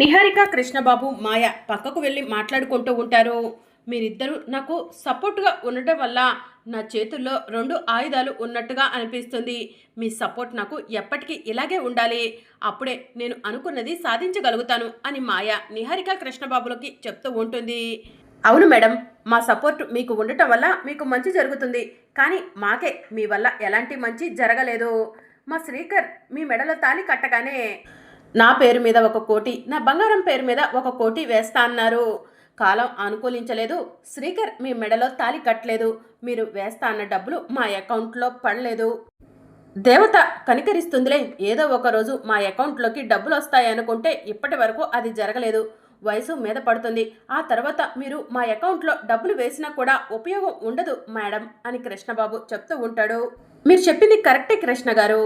నిహారిక, కృష్ణబాబు, మాయ పక్కకు వెళ్ళి మాట్లాడుకుంటూ ఉంటారు. మీరిద్దరూ నాకు సపోర్ట్‌గా ఉండటం వల్ల నా చేతుల్లో 2 ఆయుధాలు ఉన్నట్టుగా అనిపిస్తుంది. మీ సపోర్ట్ నాకు ఎప్పటికీ ఇలాగే ఉండాలి. అప్పుడే నేను అనుకున్నది సాధించగలుగుతాను అని మాయ నిహారిక, కృష్ణబాబులకి చెప్తూ ఉంటుంది. అవును మేడం. మా సపోర్ట్ మీకు ఉండటం వల్ల మీకు మంచి జరుగుతుంది. కానీ మాకే మీ వల్ల ఎలాంటి మంచి జరగలేదు. మా శ్రీకర్ మీ మెడలో తాళి కట్టగానే నా పేరు మీద 1,00,00,000, నా బంగారం పేరు మీద 1,00,00,000 వేస్తా అన్నారు. కాలం అనుకూలించలేదు. శ్రీకర్ మీ మెడలో తాళి కట్టలేదు. మీరు వేస్తా అన్న డబ్బులు మా అకౌంట్లో పడలేదు. దేవత కనికరిస్తుందిలే, ఏదో ఒక రోజు మా అకౌంట్లోకి డబ్బులు వస్తాయనుకుంటే ఇప్పటి వరకు అది జరగలేదు. వయసు మీద పడుతుంది. ఆ తర్వాత మీరు మా అకౌంట్లో డబ్బులు వేసినా కూడా ఉపయోగం ఉండదు మేడం అని కృష్ణబాబు చెప్తూ ఉంటాడు. మీరు చెప్పింది కరెక్టే కృష్ణ గారు.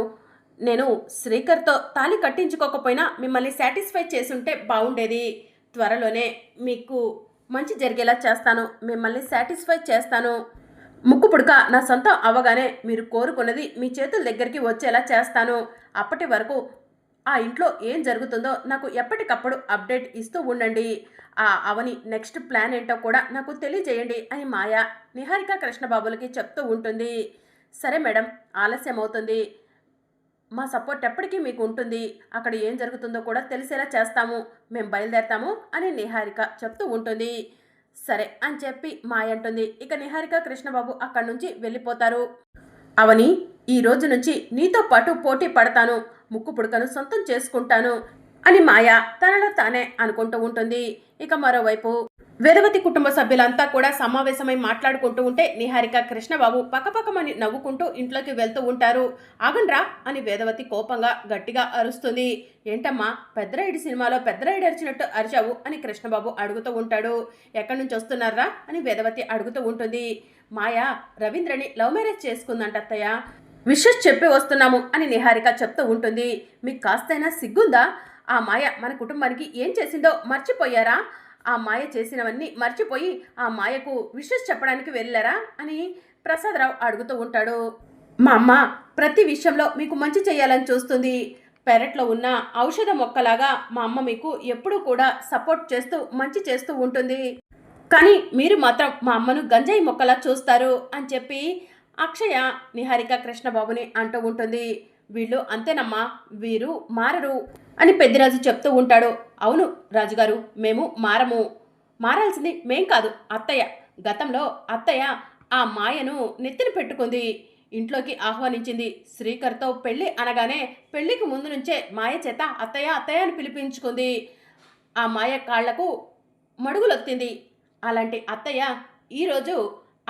నేను శ్రీకర్తో తాళి కట్టించుకోకపోయినా మిమ్మల్ని సాటిస్ఫై చేసుంటే బాగుండేది. త్వరలోనే మీకు మంచి జరిగేలా చేస్తాను. మిమ్మల్ని సాటిస్ఫై చేస్తాను. ముక్కు పుడక నా సొంతం అవ్వగానే మీరు కోరుకున్నది మీ చేతుల దగ్గరికి వచ్చేలా చేస్తాను. అప్పటి వరకు ఆ ఇంట్లో ఏం జరుగుతుందో నాకు ఎప్పటికప్పుడు అప్డేట్ ఇస్తూ ఉండండి. ఆ అవని నెక్స్ట్ ప్లాన్ ఏంటో కూడా నాకు తెలియజేయండి అని మాయ నిహారిక, కృష్ణబాబులకి చెప్తూ ఉంటుంది. సరే మేడం, ఆలస్యం అవుతుంది. మా సపోర్ట్ ఎప్పటికీ మీకు ఉంటుంది. అక్కడ ఏం జరుగుతుందో కూడా తెలిసేలా చేస్తాము. మేము బయలుదేరతాము అని నిహారిక చెప్తూ ఉంటుంది. సరే అని చెప్పి మాయ అంటుంది. ఇక నిహారిక, కృష్ణబాబు అక్కడి నుంచి వెళ్ళిపోతారు. అవని, ఈ రోజు నుంచి నీతో పాటు పోటీ పడతాను. ముక్కు పుడకను సొంతం చేసుకుంటాను అని మాయ తనలో తానే అనుకుంటూ ఉంటుంది. ఇక మరోవైపు వేదవతి కుటుంబ సభ్యులంతా కూడా సమావేశమై మాట్లాడుకుంటూ ఉంటే నిహారిక, కృష్ణబాబు పక్కపక్కమని నవ్వుకుంటూ ఇంట్లోకి వెళ్తూ ఉంటారు. ఆగండ్రా అని వేదవతి కోపంగా గట్టిగా అరుస్తుంది. ఏంటమ్మా, పెద్దరాయుడి సినిమాలో పెద్దరాయుడు అరిచినట్టు అరిచావు అని కృష్ణబాబు అడుగుతూ ఉంటాడు. ఎక్కడి నుంచి వస్తున్నారా అని వేదవతి అడుగుతూ ఉంటుంది. మాయ రవీంద్రని లవ్ మ్యారేజ్ చేసుకుందంట అత్తయ్య. విషెస్ చెప్పి వస్తున్నాము అని నిహారిక చెప్తూ ఉంటుంది. మీకు కాస్తైనా సిగ్గుందా? ఆ మాయ మన కుటుంబానికి ఏం చేసిందో మర్చిపోయారా? ఆ మాయ చేసినవన్నీ మర్చిపోయి ఆ మాయకు విషెస్ చెప్పడానికి వెళ్ళారా అని ప్రసాదరావు అడుగుతూ ఉంటాడు. మా అమ్మ ప్రతి విషయంలో మీకు మంచి చేయాలని చూస్తుంది. పెరట్లో ఉన్న ఔషధ మొక్కలాగా మా అమ్మ మీకు ఎప్పుడూ కూడా సపోర్ట్ చేస్తూ మంచి చేస్తూ ఉంటుంది. కానీ మీరు మాత్రం మా అమ్మను గంజాయి మొక్కలా చూస్తారు అని చెప్పి అక్షయ నిహారిక, కృష్ణబాబుని అంటూ ఉంటుంది. వీళ్ళు అంతేనమ్మా, వీరు మారరు అని పెద్దిరాజు చెప్తూ ఉంటాడు. అవును రాజుగారు, మేము మారము. మారాల్సింది మేం కాదు, అత్తయ్య. గతంలో అత్తయ్య ఆ మాయను నెత్తిన పెట్టుకుంది, ఇంట్లోకి ఆహ్వానించింది. శ్రీకర్తో పెళ్ళి అనగానే పెళ్లికి ముందు నుంచే మాయ చేత అత్తయ్య అత్తయ్య అని పిలిపించుకుంది. ఆ మాయ కాళ్లకు మడుగులొత్తింది. అలాంటి అత్తయ్య ఈరోజు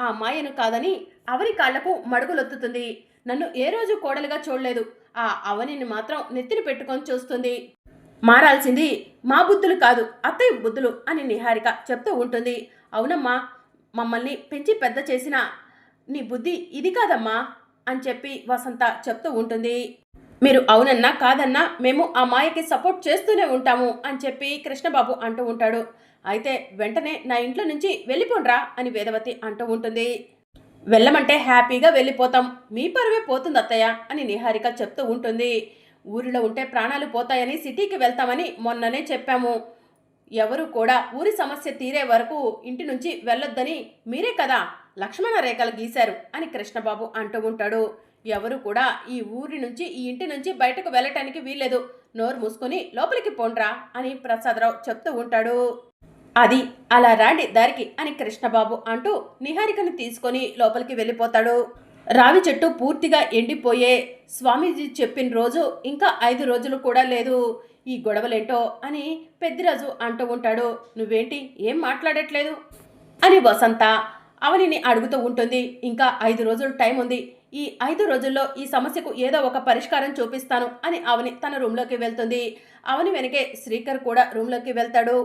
ఆ మాయను కాదని అవని కాళ్లకు మడుగులొత్తుతుంది. నన్ను ఏ రోజు కోడలుగా చూడలేదు. ఆ అవనిని మాత్రం నెత్తిన పెట్టుకొని చూస్తుంది. మారాల్సింది మా బుద్ధులు కాదు, అత్తయ్య బుద్ధులు అని నిహారిక చెప్తూ ఉంటుంది. అవునమ్మా, మమ్మల్ని పెంచి పెద్ద చేసిన నీ బుద్ధి ఇది కాదమ్మా అని చెప్పి వసంత చెప్తూ ఉంటుంది. మీరు అవునన్నా కాదన్నా మేము ఆ మాయకి సపోర్ట్ చేస్తూనే ఉంటాము అని చెప్పి కృష్ణబాబు అంటూ ఉంటాడు. అయితే వెంటనే నా ఇంట్లో నుంచి వెళ్ళిపోండ్రా అని వేదవతి అంటూ ఉంటుంది. వెళ్ళమంటే హ్యాపీగా వెళ్ళిపోతాం, మీ పరువే పోతుంది అత్తయ్య అని నిహారిక చెప్తూ ఉంటుంది. ఊరిలో ఉంటే ప్రాణాలు పోతాయని సిటీకి వెళ్తామని మొన్ననే చెప్పాము. ఎవరు కూడా ఊరి సమస్య తీరే వరకు ఇంటి నుంచి వెళ్ళొద్దని మీరే కదా లక్ష్మణ రేఖలు గీశారు అని కృష్ణబాబు అంటూ ఉంటాడు. ఎవరు కూడా ఈ ఊరి నుంచి ఈ ఇంటి నుంచి బయటకు వెళ్ళటానికి వీల్లేదు. నోరు మూసుకొని లోపలికి పోండ్రా అని ప్రసాదరావు చెప్తూ ఉంటాడు. అది అలా రాండి దారికి అని కృష్ణబాబు అంటూ నిహారికను తీసుకొని లోపలికి వెళ్ళిపోతాడు. రావి చెట్టు పూర్తిగా ఎండిపోయే స్వామీజీ చెప్పిన రోజు ఇంకా 5 రోజులు కూడా లేదు. ఈ గొడవలేంటో అని పెద్దిరాజు అంటూ ఉంటాడు. నువ్వేంటి ఏం మాట్లాడట్లేదు అని వసంత అవనిని అడుగుతూ ఉంటుంది. ఇంకా 5 రోజులు టైం ఉంది. ఈ 5 రోజుల్లో ఈ సమస్యకు ఏదో ఒక పరిష్కారం చూపిస్తాను అని అవని తన రూమ్లోకి వెళ్తుంది. అవని వెనకే శ్రీకర్ కూడా రూమ్లోకి వెళ్తాడు.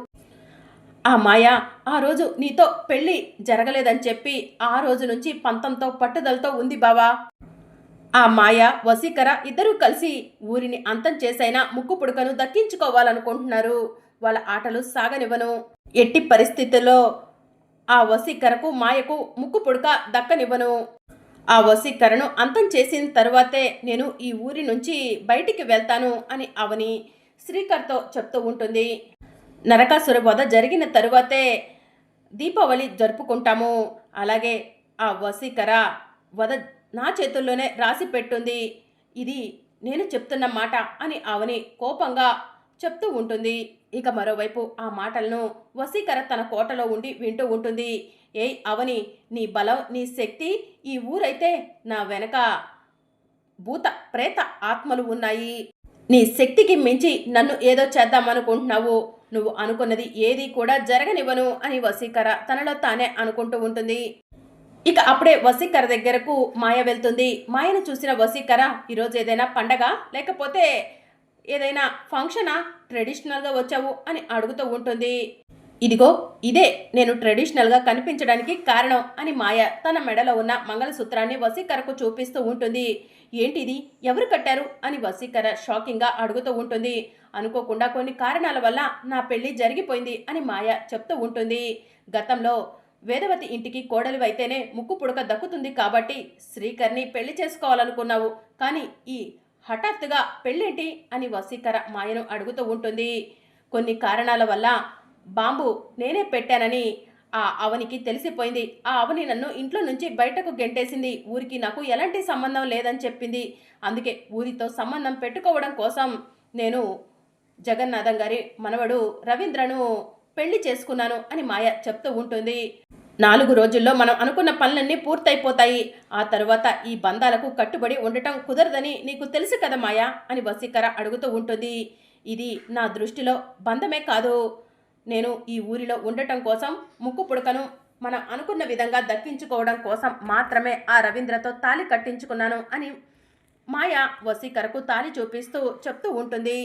ఆ మాయ ఆ రోజు నీతో పెళ్ళి జరగలేదని చెప్పి ఆ రోజు నుంచి పంతంతో పట్టుదలతో ఉంది బావా. ఆ మాయ, వసీకర ఇద్దరూ కలిసి ఊరిని అంతం చేసైనా ముక్కు పుడకను దక్కించుకోవాలనుకుంటున్నారు. వాళ్ళ ఆటలు సాగనివ్వను. ఎట్టి పరిస్థితుల్లో ఆ వసీకరకు మాయకు ముక్కు పుడక దక్కనివ్వను. ఆ వసీకరను అంతం చేసిన తరువాతే నేను ఈ ఊరి నుంచి బయటికి వెళ్తాను అని అవని శ్రీకర్తో చెప్తూ ఉంటుంది. నరకాసుర వధ జరిగిన తరువాతే దీపావళి జరుపుకుంటాము. అలాగే ఆ వశీకర వధ నా చేతుల్లోనే రాసి పెట్టుంది. ఇది నేను చెప్తున్న మాట అని అవని కోపంగా చెప్తూ ఉంటుంది. ఇక మరోవైపు ఆ మాటలను వశీకర తన కోటలో ఉండి వింటూ ఉంటుంది. ఏయ్ అవని, నీ బలం, నీ శక్తి, ఈ ఊరైతే నా వెనక భూత ప్రేత ఆత్మలు ఉన్నాయి. నీ శక్తికి మించి నన్ను ఏదో చేద్దామనుకుంటున్నావు. నువ్వు అనుకున్నది ఏది కూడా జరగనివ్వను అని వశీకర తనలో తానే అనుకుంటూ ఉంటుంది. ఇక అప్పుడే వశీకర దగ్గరకు మాయ వెళ్తుంది. మాయను చూసిన వశీకర, ఈరోజు ఏదైనా పండగ లేకపోతే ఏదైనా ఫంక్షనా, ట్రెడిషనల్గా వచ్చావు అని అడుగుతూ ఉంటుంది. ఇదిగో ఇదే నేను ట్రెడిషనల్గా కనిపించడానికి కారణం అని మాయ తన మెడలో ఉన్న మంగళసూత్రాన్ని వశీకరకు చూపిస్తూ ఉంటుంది. ఏంటిది, ఎవరు కట్టారు అని వశీకర షాకింగ్గా అడుగుతూ ఉంటుంది. అనుకోకుండా కొన్ని కారణాల వల్ల నా పెళ్లి జరిగిపోయింది అని మాయ చెప్తూ ఉంటుంది. గతంలో వేదవతి ఇంటికి కోడలు అయితేనే ముక్కు పుడక దక్కుతుంది కాబట్టి శ్రీకర్ని పెళ్లి చేసుకోవాలనుకున్నావు, కానీ ఈ హఠాత్తుగా పెళ్ళేంటి అని వశీకర మాయను అడుగుతూ ఉంటుంది. కొన్ని కారణాల వల్ల బాంబు నేనే పెట్టానని ఆ అవనికి తెలిసిపోయింది. ఆ అవని నన్ను ఇంట్లో నుంచి బయటకు గెంటేసింది. ఊరికి నాకు ఎలాంటి సంబంధం లేదని చెప్పింది. అందుకే ఊరితో సంబంధం పెట్టుకోవడం కోసం నేను జగన్నాథం గారి మనవడు రవీంద్రను పెళ్లి చేసుకున్నాను అని మాయ చెప్తూ ఉంటుంది. 4 రోజుల్లో మనం అనుకున్న పనులన్నీ పూర్తయిపోతాయి. ఆ తరువాత ఈ బంధాలకు కట్టుబడి ఉండటం కుదరదని నీకు తెలుసు కదా మాయా అని వశీకర అడుగుతూ ఉంటుంది. ఇది నా దృష్టిలో బంధమే కాదు. నేను ఈ ఊరిలో ఉండటం కోసం ముక్కు పుడకను మనం అనుకున్న విధంగా దక్కించుకోవడం కోసం మాత్రమే ఆ రవీంద్రతో తాళి కట్టించుకున్నాను అని మాయ వశీకరకు తాళి చూపిస్తూ చెప్తూ ఉంటుంది.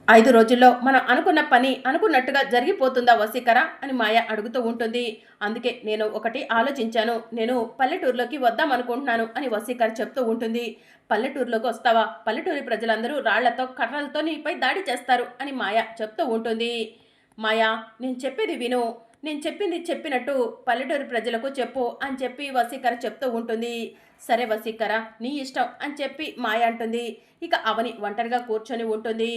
5 రోజుల్లో మనం అనుకున్న పని అనుకున్నట్టుగా జరిగిపోతుందా వశీకర అని మాయ అడుగుతూ ఉంటుంది. అందుకే నేను ఒకటి ఆలోచించాను. నేను పల్లెటూరులోకి వద్దామనుకుంటున్నాను అని వశీకర చెప్తూ ఉంటుంది. పల్లెటూరులోకి వస్తావా? పల్లెటూరి ప్రజలందరూ రాళ్లతో కర్రలతో నీపై దాడి చేస్తారు అని మాయ చెప్తూ ఉంటుంది. మాయా, నేను చెప్పేది విను. నేను చెప్పింది చెప్పినట్టు పల్లెటూరి ప్రజలకు చెప్పు అని చెప్పి వశీకర చెప్తూ ఉంటుంది. సరే వశీకర, నీ ఇష్టం అని చెప్పి మాయ అంటుంది. ఇక అవని ఒంటరిగా కూర్చొని ఉంటుంది.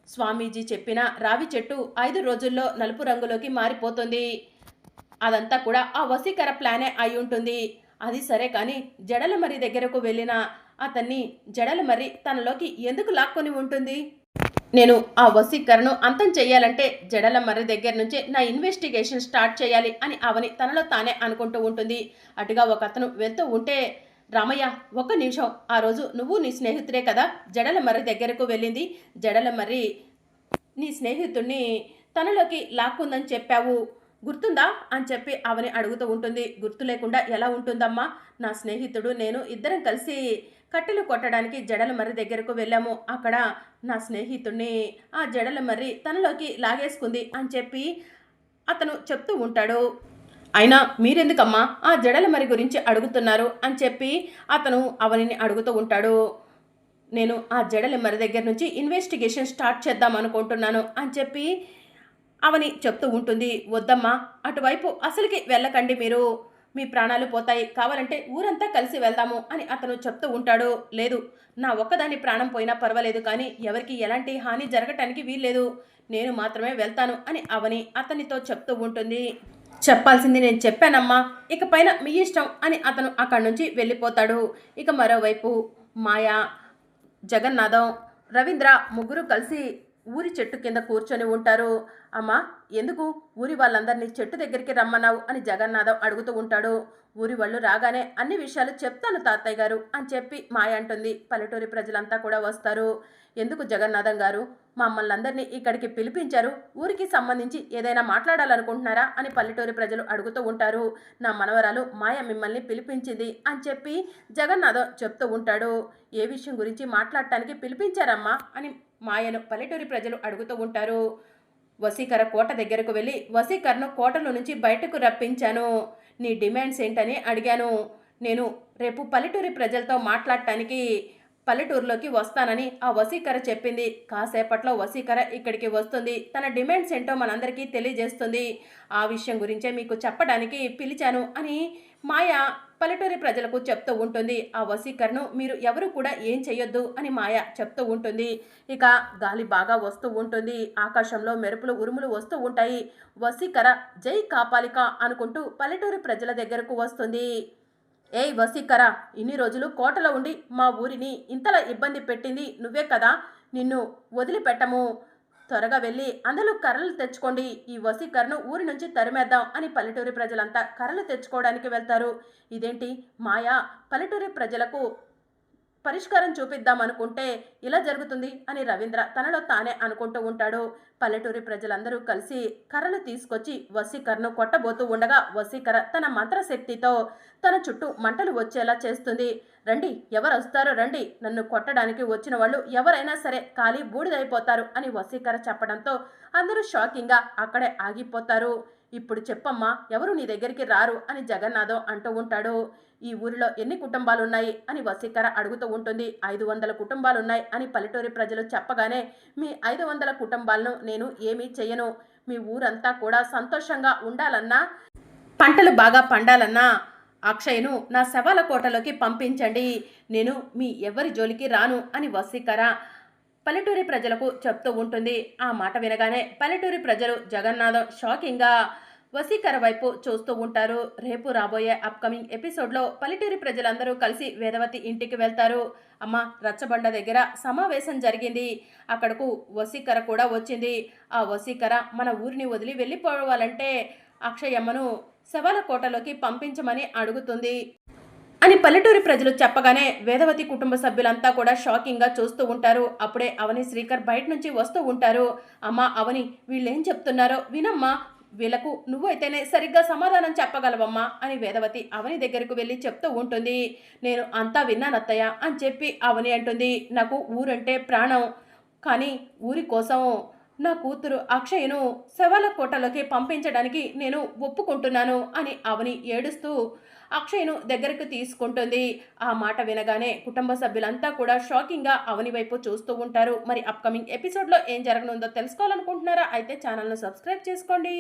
స్వామీజీ చెప్పిన రావి చెట్టు 5 రోజుల్లో నలుపు రంగులోకి మారిపోతుంది. అదంతా కూడా ఆ వశీకర ప్లానే అయి ఉంటుంది. అది సరే కానీ జడలమర్రి దగ్గరకు వెళ్ళిన అతన్ని జడలమర్రి తనలోకి ఎందుకు లాక్కొని ఉంటుంది? నేను ఆ వశీకరను అంతం చెయ్యాలంటే జడలమర్రి దగ్గర నుంచి నా ఇన్వెస్టిగేషన్ స్టార్ట్ చేయాలి అని అవని తనలో తానే అనుకుంటూ ఉంటుంది. అటుగా ఒక అతను వెళ్తూ ఉంటే, రామయ్య ఒక్క నిమిషం, ఆ రోజు నువ్వు నీ స్నేహితుడే కదా జడలమర్రి దగ్గరకు వెళ్ళింది. జడలమర్రి నీ స్నేహితుడిని తనలోకి లాక్కుందని చెప్పావు, గుర్తుందా అని చెప్పి అవని అడుగుతూ ఉంటుంది. గుర్తు లేకుండా ఎలా ఉంటుందమ్మా? నా స్నేహితుడు నేను ఇద్దరం కలిసి కట్టెలు కొట్టడానికి జడలమర్రి దగ్గరకు వెళ్ళాము. అక్కడ నా స్నేహితుడిని ఆ జడలమర్రి తనలోకి లాగేసుకుంది అని చెప్పి అతను చెప్తూ ఉంటాడు. అయినా మీరెందుకమ్మా ఆ జడలమర్రి గురించి అడుగుతున్నారు అని చెప్పి అతను అవనిని అడుగుతూ ఉంటాడు. నేను ఆ జడలమర్రి దగ్గర నుంచి ఇన్వెస్టిగేషన్ స్టార్ట్ చేద్దాం అనుకుంటున్నాను అని చెప్పి అవని చెప్తూ ఉంటుంది. వద్దమ్మా, అటువైపు అసలుకి వెళ్ళకండి, మీరు మీ ప్రాణాలు పోతాయి, కావాలంటే ఊరంతా కలిసి వెళ్దాము అని అతను చెప్తూ ఉంటాడు. లేదు, నా ఒక్కదాని ప్రాణం పోయినా పర్వాలేదు, కానీ ఎవరికి ఎలాంటి హాని జరగటానికి వీల్లేదు, నేను మాత్రమే వెళ్తాను అని అవని అతనితో చెప్తూ ఉంటుంది. చెప్పాల్సింది నేను చెప్పానమ్మా, ఇకపైన మీ ఇష్టం అని అతను అక్కడి నుంచి వెళ్ళిపోతాడు. ఇక మరోవైపు మాయా, జగన్నాథం, రవీంద్ర ముగ్గురు కలిసి ఊరి చెట్టు కింద కూర్చొని ఉంటారు. అమ్మా, ఎందుకు ఊరి వాళ్ళందరినీ చెట్టు దగ్గరికి రమ్మన్నావు అని జగన్నాథం అడుగుతూ ఉంటాడు. ఊరి వాళ్ళు రాగానే అన్ని విషయాలు చెప్తాను తాతయ్య గారు అని చెప్పి మాయ అంటుంది. పల్లెటూరి ప్రజలంతా కూడా వస్తారు. ఎందుకు జగన్నాథం గారు మమ్మల్ని అందరినీ ఇక్కడికి పిలిపించారు? ఊరికి సంబంధించి ఏదైనా మాట్లాడాలనుకుంటున్నారా అని పల్లెటూరి ప్రజలు అడుగుతూ ఉంటారు. నా మనవరాలు మాయ మిమ్మల్ని పిలిపించింది అని చెప్పి జగన్నాథం చెప్తూ ఉంటాడు. ఏ విషయం గురించి మాట్లాడటానికి పిలిపించారమ్మా అని మాయను పల్లెటూరి ప్రజలు అడుగుతూ ఉంటారు. వశీకర కోట దగ్గరకు వెళ్ళి వశీకరను కోటలో నుంచి బయటకు రప్పించాను. నీ డిమాండ్స్ ఏంటని అడిగాను. నేను రేపు పల్లెటూరి ప్రజలతో మాట్లాడటానికి పల్లెటూరులోకి వస్తానని ఆ వశీకర చెప్పింది. కాసేపట్లో వశీకర ఇక్కడికి వస్తుంది. తన డిమాండ్స్ ఏంటో మనందరికీ తెలియజేస్తుంది. ఆ విషయం గురించే మీకు చెప్పడానికి పిలిచాను అని మాయ పల్లెటూరి ప్రజలకు చెప్తూ ఉంటుంది. ఆ వశీకరణను మీరు ఎవరు కూడా ఏం చెయ్యొద్దు అని మాయ చెప్తూ ఉంటుంది. ఇక గాలి బాగా వస్తూ ఉంటుంది. ఆకాశంలో మెరుపులు ఉరుములు వస్తూ ఉంటాయి. వశీకర జై కాపాలిక అనుకుంటూ పల్లెటూరి ప్రజల దగ్గరకు వస్తుంది. ఏయ్ వశీకర, ఇన్ని రోజులు కోటలో ఉండి మా ఊరిని ఇంతలా ఇబ్బంది పెట్టింది నువ్వే కదా, నిన్ను వదిలిపెట్టము, త్వరగా వెళ్ళి అందరూ కర్రలు తెచ్చుకోండి, ఈ వశీకరను ఊరి నుంచి తరిమేద్దాం అని పల్లెటూరి ప్రజలంతా కర్రలు తెచ్చుకోవడానికి వెళ్తారు. ఇదేంటి మాయా పల్లెటూరి ప్రజలకు పరిష్కారం చూపిద్దాం అనుకుంటే ఇలా జరుగుతుంది అని రవీంద్ర తనలో తానే అనుకుంటూ ఉంటాడు. పల్లెటూరి ప్రజలందరూ కలిసి కర్రలు తీసుకొచ్చి వశీకరను కొట్టబోతూ ఉండగా వశీకర తన మంత్రశక్తితో తన చుట్టూ మంటలు వచ్చేలా చేస్తుంది. రండి, ఎవరు వస్తారో రండి, నన్ను కొట్టడానికి వచ్చిన వాళ్ళు ఎవరైనా సరే ఖాళీ బూడిదైపోతారు అని వశీకర చెప్పడంతో అందరూ షాకింగ్గా అక్కడే ఆగిపోతారు. ఇప్పుడు చెప్పమ్మా, ఎవరు నీ దగ్గరికి రారు అని జగన్నాథం అంటూ ఉంటాడు. ఈ ఊరిలో ఎన్ని కుటుంబాలున్నాయి అని వశీకర అడుగుతూ ఉంటుంది. 500 కుటుంబాలున్నాయి అని పల్లెటూరి ప్రజలు చెప్పగానే, మీ 500 కుటుంబాలను నేను ఏమీ చెయ్యను, మీ ఊరంతా కూడా సంతోషంగా ఉండాలన్నా పంటలు బాగా పండాలన్నా అక్షయ్ను నా శవాల కోటలోకి పంపించండి, నేను మీ ఎవరి జోలికి రాను అని వశీకర పల్లెటూరి ప్రజలకు చెప్తూ ఉంటుంది. ఆ మాట వినగానే పల్లెటూరి ప్రజలు జగన్నాథం షాకింగ్గా వశీకర వైపు చూస్తూ ఉంటారు. రేపు రాబోయే అప్కమింగ్ ఎపిసోడ్లో పల్లెటూరి ప్రజలందరూ కలిసి వేదవతి ఇంటికి వెళ్తారు. అమ్మ, రచ్చబండ దగ్గర సమావేశం జరిగింది, అక్కడకు వశీకర కూడా వచ్చింది. ఆ వశీకర మన ఊరిని వదిలి వెళ్ళిపోవాలంటే అక్షయమ్మను శవాల కోటలోకి పంపించమని అడుగుతుంది అని పల్లెటూరి ప్రజలు చెప్పగానే వేదవతి కుటుంబ సభ్యులంతా కూడా షాకింగ్గా చూస్తూ ఉంటారు. అప్పుడే అవని శ్రీకర్ బయట నుంచి వస్తూ ఉంటారు. అమ్మా అవని, వీళ్ళేం చెప్తున్నారో వినమ్మా, వీళ్ళకు నువ్వైతేనే సరిగ్గా సమాధానం చెప్పగలవమ్మా అని వేదవతి అవని దగ్గరకు వెళ్ళి చెప్తూ ఉంటుంది. నేను అంతా విన్నానత్తయ్య అని చెప్పి అవని అంటుంది. నాకు ఊరంటే ప్రాణం, కానీ ఊరి కోసం నా కూతురు అక్షయ్ను శవాల కోటలోకి పంపించడానికి నేను ఒప్పుకుంటున్నాను అని అవని ఏడుస్తూ అక్షయ్ను దగ్గరకు తీసుకుంటుంది. ఆ మాట వినగానే కుటుంబ సభ్యులంతా కూడా షాకింగ్గా అవని వైపు చూస్తూ ఉంటారు. మరి అప్కమింగ్ ఎపిసోడ్లో ఏం జరగనుందో తెలుసుకోవాలనుకుంటున్నారా? అయితే ఛానల్ను సబ్స్క్రైబ్ చేసుకోండి.